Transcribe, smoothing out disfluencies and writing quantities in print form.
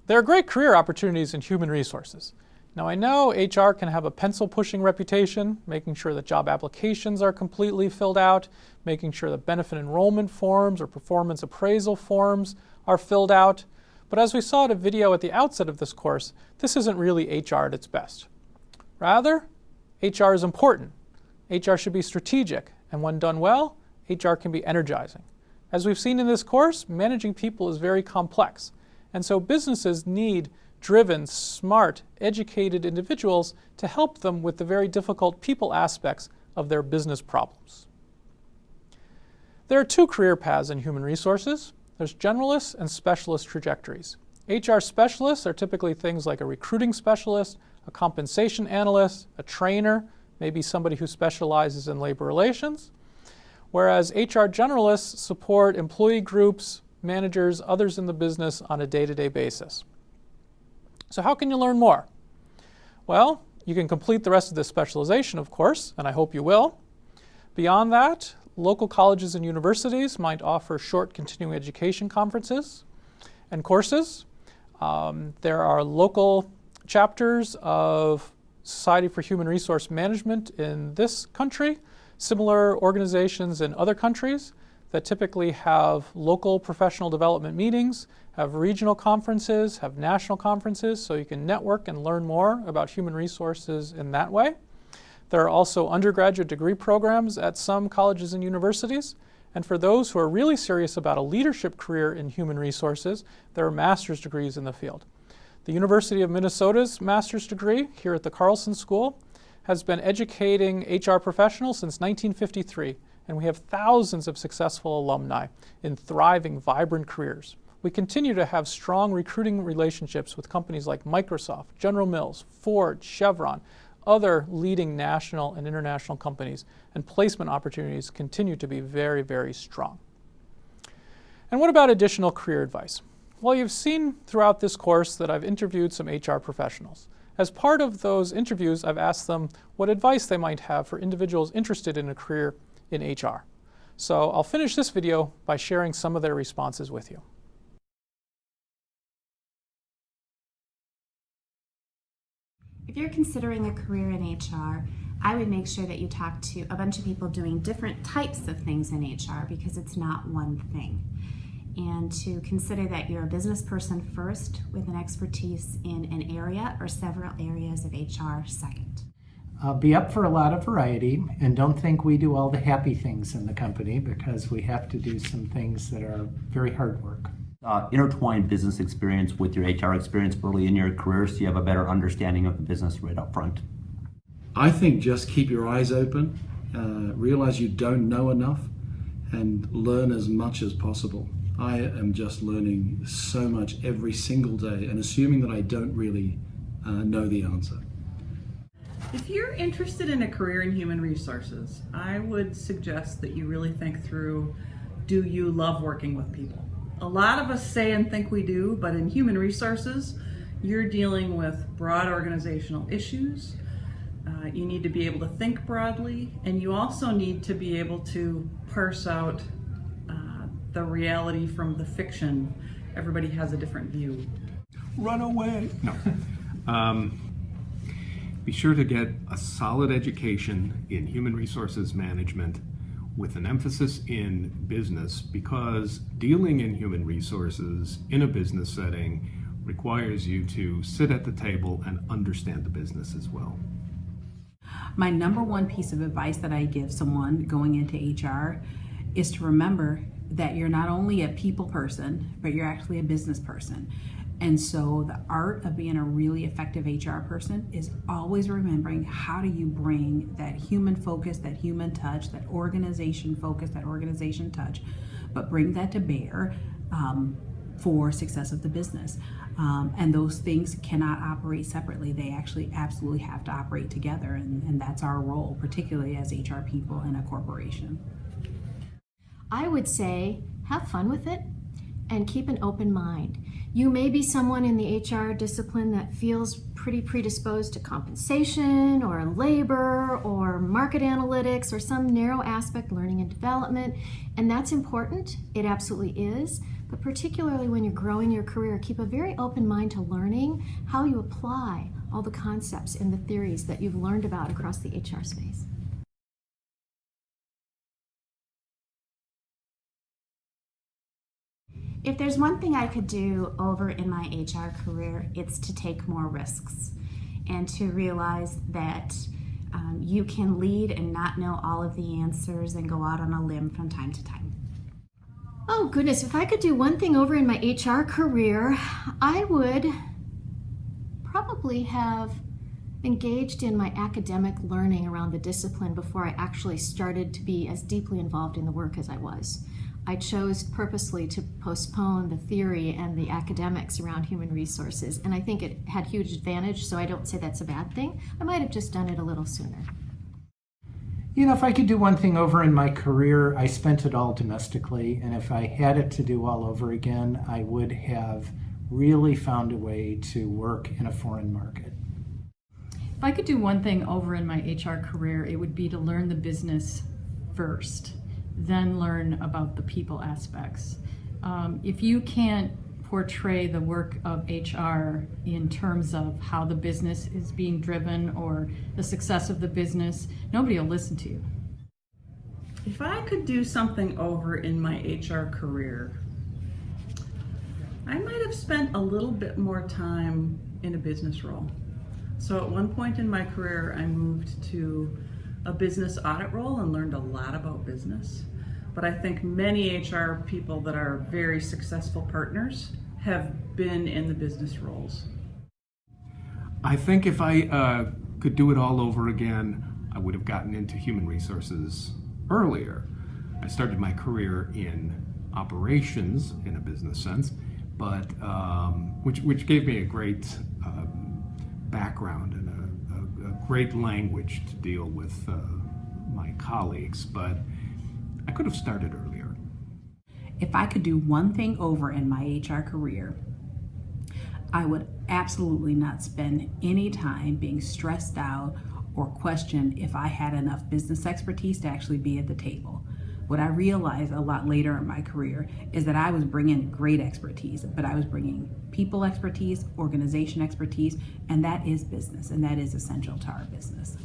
There are great career opportunities in human resources. Now I know HR can have a pencil-pushing reputation, making sure that job applications are completely filled out, making sure that benefit enrollment forms or performance appraisal forms are filled out. But as we saw in a video at the outset of this course, this isn't really HR at its best. Rather, HR is important. HR should be strategic, and when done well, HR can be energizing. As we've seen in this course, managing people is very complex, and so businesses need driven, smart, educated individuals to help them with the very difficult people aspects of their business problems. There are two career paths in human resources. There's generalist and specialist trajectories. HR specialists are typically things like a recruiting specialist, a compensation analyst, a trainer, maybe somebody who specializes in labor relations, whereas HR generalists support employee groups, managers, others in the business on a day-to-day basis. So how can you learn more? Well, you can complete the rest of this specialization, of course, and I hope you will. Beyond that, local colleges and universities might offer short continuing education conferences and courses. There are local chapters of Society for Human Resource Management in this country, similar organizations in other countries that typically have local professional development meetings, have regional conferences, have national conferences, so you can network and learn more about human resources in that way. There are also undergraduate degree programs at some colleges and universities, and for those who are really serious about a leadership career in human resources, there are master's degrees in the field. The University of Minnesota's master's degree here at the Carlson School has been educating HR professionals since 1953, and we have thousands of successful alumni in thriving, vibrant careers. We continue to have strong recruiting relationships with companies like Microsoft, General Mills, Ford, Chevron, other leading national and international companies, and placement opportunities continue to be very, very strong. And what about additional career advice? Well, you've seen throughout this course that I've interviewed some HR professionals. As part of those interviews, I've asked them what advice they might have for individuals interested in a career in HR. So I'll finish this video by sharing some of their responses with you. If you're considering a career in HR, I would make sure that you talk to a bunch of people doing different types of things in HR because it's not one thing. And to consider that you're a business person first with an expertise in an area or several areas of HR second. Be up for a lot of variety, and don't think we do all the happy things in the company because we have to do some things that are very hard work. Intertwine business experience with your HR experience early in your career so you have a better understanding of the business right up front. I think just keep your eyes open, realize you don't know enough, and learn as much as possible. I am just learning so much every single day and assuming that I don't really know the answer. If you're interested in a career in human resources, I would suggest that you really think through, do you love working with people? A lot of us say and think we do, but in human resources, you're dealing with broad organizational issues. You need to be able to think broadly, and you also need to be able to parse out the reality from the fiction. Everybody has a different view. Run away. No. Be sure to get a solid education in human resources management with an emphasis in business, because dealing in human resources in a business setting requires you to sit at the table and understand the business as well. My number one piece of advice that I give someone going into HR is to remember that you're not only a people person, but you're actually a business person. And so the art of being a really effective HR person is always remembering how do you bring that human focus, that human touch, that organization focus, that organization touch, but bring that to bear for success of the business. And those things cannot operate separately. They actually absolutely have to operate together, and that's our role, particularly as HR people in a corporation. I would say have fun with it and keep an open mind. You may be someone in the HR discipline that feels pretty predisposed to compensation or labor or market analytics or some narrow aspect, learning and development, and that's important. It absolutely is. but particularly when you're growing your career, keep a very open mind to learning how you apply all the concepts and the theories that you've learned about across the HR space. If there's one thing I could do over in my HR career, it's to take more risks and to realize that you can lead and not know all of the answers and go out on a limb from time to time. Oh goodness, if I could do one thing over in my HR career, I would probably have engaged in my academic learning around the discipline before I actually started to be as deeply involved in the work as I was. I chose purposely to postpone the theory and the academics around human resources, and I think it had huge advantage, so I don't say that's a bad thing. I might have just done it a little sooner. You know, if I could do one thing over in my career, I spent it all domestically, and if I had it to do all over again, I would have really found a way to work in a foreign market. If I could do one thing over in my HR career, it would be to learn the business first, then learn about the people aspects. If you can't portray the work of HR in terms of how the business is being driven or the success of the business, nobody will listen to you. If I could do something over in my HR career, I might have spent a little bit more time in a business role. So at one point in my career, I moved to a business audit role and learned a lot about business. But I think many HR people that are very successful partners have been in the business roles. I think if I could do it all over again, I would have gotten into human resources earlier. I started my career in operations in a business sense, but which gave me a great background and a great language to deal with my colleagues, but I could have started earlier. If I could do one thing over in my HR career, I would absolutely not spend any time being stressed out or question if I had enough business expertise to actually be at the table. What I realized a lot later in my career is that I was bringing great expertise, but I was bringing people expertise, organization expertise, and that is business, and that is essential to our business.